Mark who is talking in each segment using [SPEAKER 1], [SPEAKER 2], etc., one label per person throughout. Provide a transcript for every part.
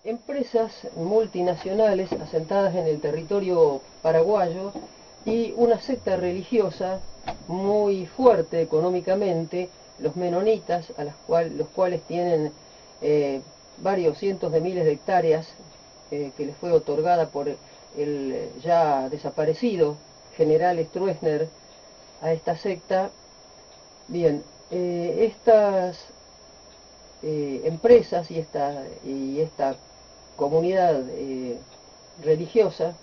[SPEAKER 1] empresas multinacionales asentadas en el territorio paraguayo y una secta religiosa muy fuerte económicamente, los menonitas, los cuales tienen varios cientos de miles de hectáreas que les fue otorgada por el ya desaparecido general Stroessner a esta secta. Bien, estas empresas y esta comunidad religiosa,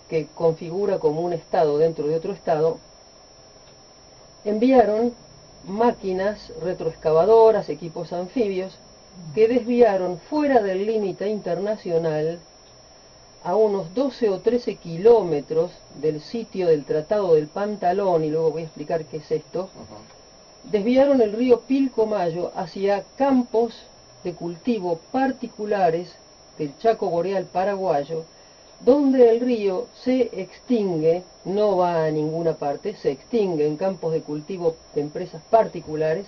[SPEAKER 1] que configura como un estado dentro de otro estado, enviaron máquinas retroexcavadoras, equipos anfibios, que desviaron fuera del límite internacional a unos 12 o 13 kilómetros del sitio del Tratado del Pantalón, y luego voy a explicar qué es esto. Desviaron el río Pilcomayo hacia campos de cultivo particulares del Chaco Boreal paraguayo, donde el río se extingue, no va a ninguna parte, se extingue en campos de cultivo de empresas particulares,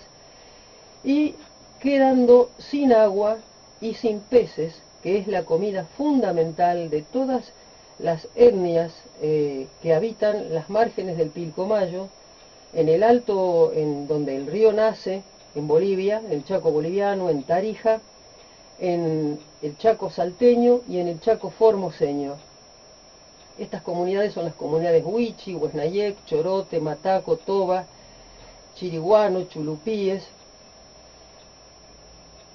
[SPEAKER 1] y quedando sin agua y sin peces, que es la comida fundamental de todas las etnias que habitan las márgenes del Pilcomayo, en el alto, en donde el río nace, en Bolivia, en el Chaco boliviano, en Tarija, en el Chaco salteño y en el Chaco formoseño. Estas comunidades son las comunidades Huichi, Huesnayec, Chorote, Mataco, Toba, Chiriguano, Chulupíes.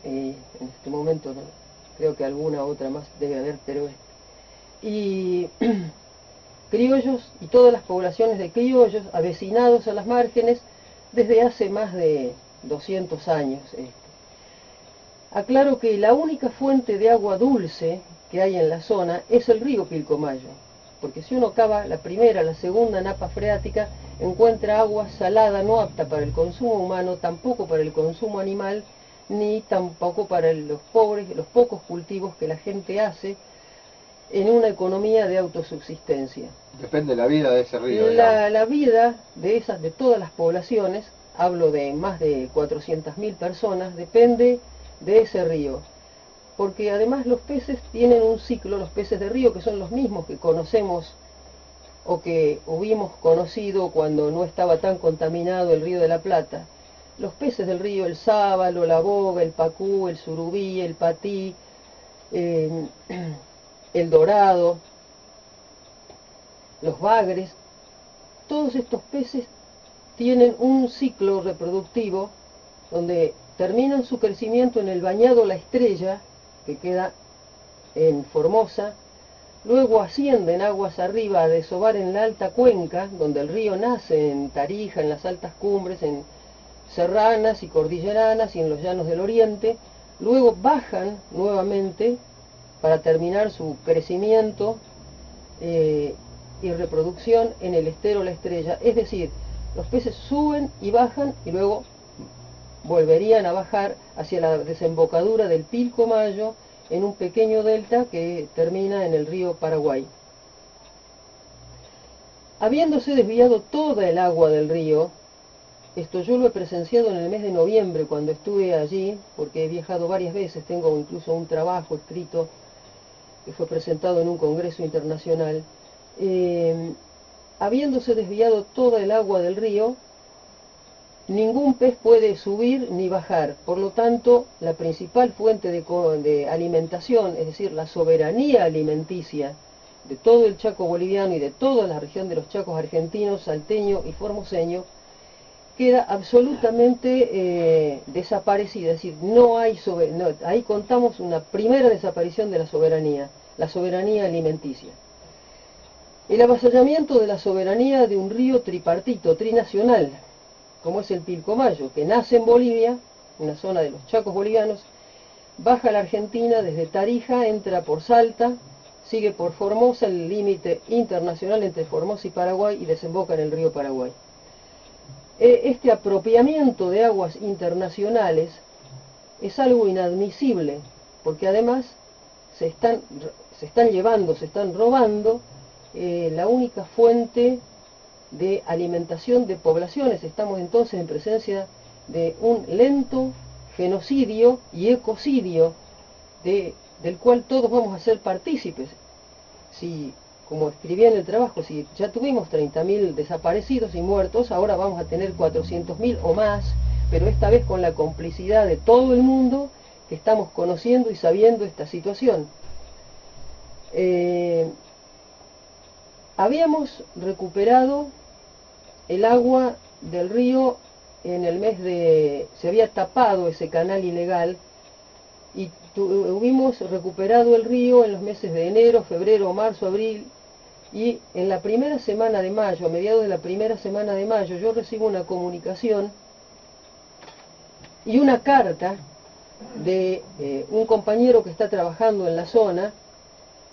[SPEAKER 1] En este momento no, creo que alguna otra más debe haber, pero y criollos y todas las poblaciones de criollos avecinados a las márgenes desde hace más de 200 años. Aclaro que la única fuente de agua dulce que hay en la zona es el río Pilcomayo, porque si uno cava la primera, la segunda napa freática, encuentra agua salada no apta para el consumo humano, tampoco para el consumo animal, ni tampoco para los pocos cultivos que la gente hace en una economía de autosubsistencia.
[SPEAKER 2] Depende de la vida de ese río.
[SPEAKER 1] La vida de todas las poblaciones, hablo de más de 400.000 personas, depende de ese río. Porque además los peces tienen un ciclo, los peces de río, que son los mismos que conocemos o que hubimos conocido cuando no estaba tan contaminado el río de la Plata. Los peces del río, el sábalo, la boga, el pacú, el surubí, el patí, el dorado, los bagres, todos estos peces tienen un ciclo reproductivo donde terminan su crecimiento en el bañado La Estrella, que queda en Formosa, luego ascienden aguas arriba a desovar en la alta cuenca, donde el río nace en Tarija, en las altas cumbres, en serranas y cordilleranas y en los llanos del oriente, luego bajan nuevamente para terminar su crecimiento y reproducción en el estero La Estrella. Es decir, los peces suben y bajan y luego volverían a bajar hacia la desembocadura del Pilcomayo en un pequeño delta que termina en el río Paraguay. Habiéndose desviado toda el agua del río, esto yo lo he presenciado en el mes de noviembre cuando estuve allí, porque he viajado varias veces, tengo incluso un trabajo escrito que fue presentado en un congreso internacional. Habiéndose desviado toda el agua del río, ningún pez puede subir ni bajar. Por lo tanto, la principal fuente de alimentación, es decir, la soberanía alimenticia de todo el Chaco boliviano y de toda la región de los Chacos argentinos, salteño y formoseño, queda absolutamente desaparecida. Es decir, ahí contamos una primera desaparición de la soberanía alimenticia. El avasallamiento de la soberanía de un río tripartito, trinacional, como es el Pilcomayo, que nace en Bolivia, en la zona de los Chacos bolivianos, baja a la Argentina desde Tarija, entra por Salta, sigue por Formosa, el límite internacional entre Formosa y Paraguay, y desemboca en el río Paraguay. Este apropiamiento de aguas internacionales es algo inadmisible, porque además se están robando la única fuente de alimentación de poblaciones. Estamos entonces en presencia de un lento genocidio y ecocidio de del cual todos vamos a ser partícipes. Si, como escribía en el trabajo, si ya tuvimos 30.000 desaparecidos y muertos, ahora vamos a tener 400.000 o más, pero esta vez con la complicidad de todo el mundo que estamos conociendo y sabiendo esta situación. Habíamos recuperado el agua del río en el mes de... se había tapado ese canal ilegal y hubimos recuperado el río en los meses de enero, febrero, marzo, abril, y en la primera semana de mayo, a mediados de la primera semana de mayo, yo recibo una comunicación y una carta de un compañero que está trabajando en la zona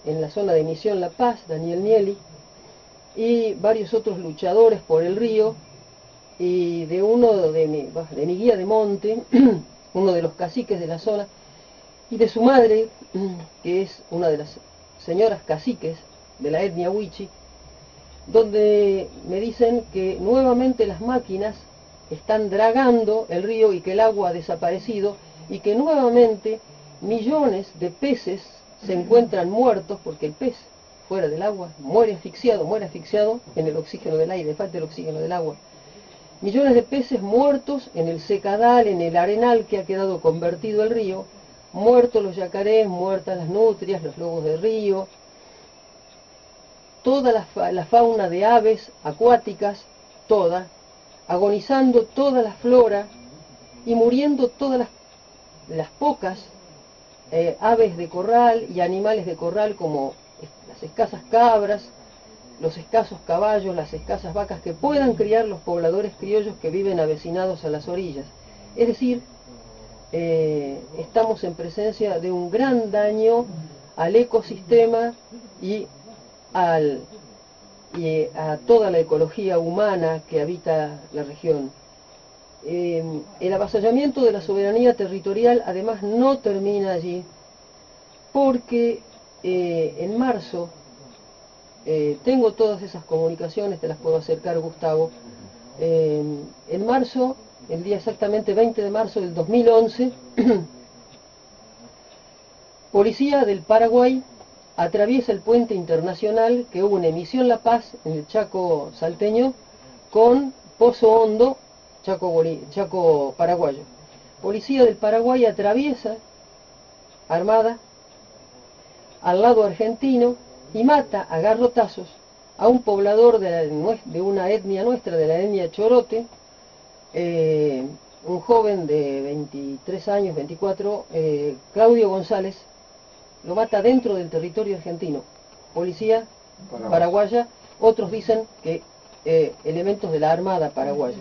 [SPEAKER 1] de Misión La Paz, Daniel Nieli, y varios otros luchadores por el río, y de uno de mi guía de monte, uno de los caciques de la zona, y de su madre, que es una de las señoras caciques de la etnia Huichi, donde me dicen que nuevamente las máquinas están dragando el río y que el agua ha desaparecido y que nuevamente millones de peces se encuentran muertos porque el pez fuera del agua muere asfixiado en el oxígeno del aire, falta el oxígeno del agua. Millones de peces muertos en el secadal, en el arenal que ha quedado convertido el río, muertos los yacarés, muertas las nutrias, los lobos de río, toda la fauna de aves acuáticas, toda, agonizando toda la flora y muriendo todas las pocas aves de corral y animales de corral como las escasas cabras, los escasos caballos, las escasas vacas que puedan criar los pobladores criollos que viven avecinados a las orillas. Es decir, estamos en presencia de un gran daño al ecosistema y a toda la ecología humana que habita la región. El avasallamiento de la soberanía territorial además no termina allí, porque en marzo, tengo todas esas comunicaciones, te las puedo acercar, Gustavo. En marzo, el día exactamente 20 de marzo del 2011, policía del Paraguay atraviesa el puente internacional que une Misión La Paz, en el Chaco salteño, con Pozo Hondo, Chaco paraguayo. Policía del Paraguay atraviesa, armada, al lado argentino, y mata a garrotazos a un poblador de una etnia nuestra, de la etnia Chorote, un joven de 23 años, 24, Claudio González, lo mata dentro del territorio argentino. Policía paraguaya, otros dicen que elementos de la Armada paraguaya.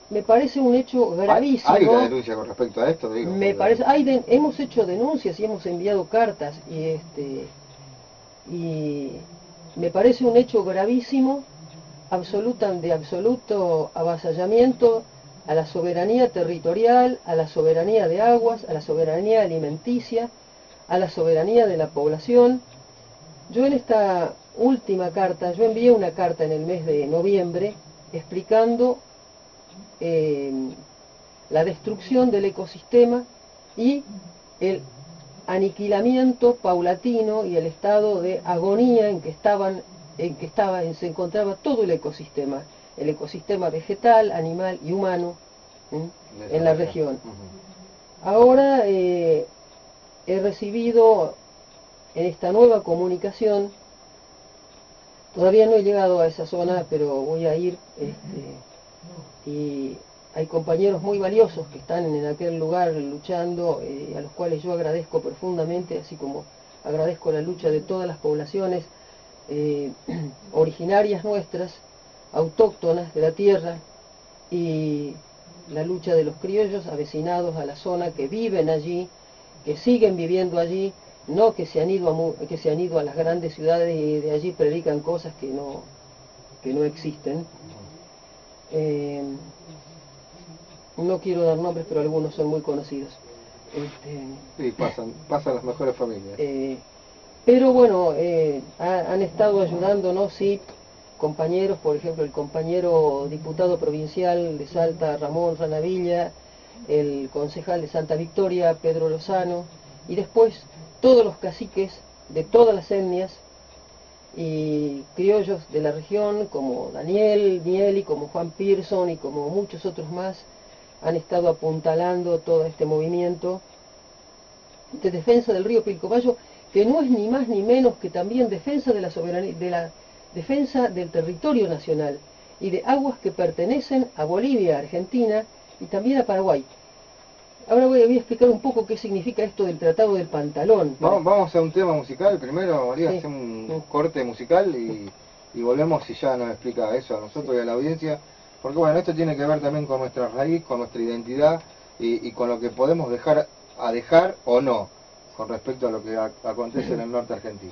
[SPEAKER 1] Me parece un hecho gravísimo.
[SPEAKER 2] ¿Hay una denuncia con respecto a esto? Digo,
[SPEAKER 1] hemos hecho denuncias y hemos enviado cartas y me parece un hecho gravísimo, de absoluto avasallamiento a la soberanía territorial, a la soberanía de aguas, a la soberanía alimenticia, a la soberanía de la población. Yo en esta última carta, yo envié una carta en el mes de noviembre explicando la destrucción del ecosistema y el aniquilamiento paulatino y el estado de agonía en que se encontraba todo el ecosistema vegetal, animal y humano en la región. Ahora he recibido en esta nueva comunicación, todavía no he llegado a esa zona, pero voy a ir, y hay compañeros muy valiosos que están en aquel lugar luchando, a los cuales yo agradezco profundamente, así como agradezco la lucha de todas las poblaciones originarias nuestras, autóctonas de la tierra, y la lucha de los criollos avecinados a la zona, que viven allí, que siguen viviendo allí, no que se han ido a las grandes ciudades y de allí predican cosas que no existen. No quiero dar nombres, pero algunos son muy conocidos.
[SPEAKER 2] Sí, pasan las mejores familias.
[SPEAKER 1] Pero bueno, han estado ayudándonos, sí, compañeros, por ejemplo, el compañero diputado provincial de Salta, Ramón Ranavilla, el concejal de Santa Victoria, Pedro Lozano, y después todos los caciques de todas las etnias y criollos de la región, como Daniel Mieli, como Juan Pearson y como muchos otros más, han estado apuntalando todo este movimiento de defensa del río Pilcomayo, que no es ni más ni menos que también defensa de la soberanía, de la defensa del territorio nacional y de aguas que pertenecen a Bolivia, Argentina y también a Paraguay. Ahora voy a explicar un poco qué significa esto del Tratado del Pantalón.
[SPEAKER 2] Vamos a un tema musical primero, María,
[SPEAKER 1] Sí.
[SPEAKER 2] hacemos un corte musical y volvemos y ya nos explica eso a nosotros y a la audiencia, porque bueno, esto tiene que ver también con nuestra raíz, con nuestra identidad y con lo que podemos dejar o no con respecto a lo que acontece en el norte argentino.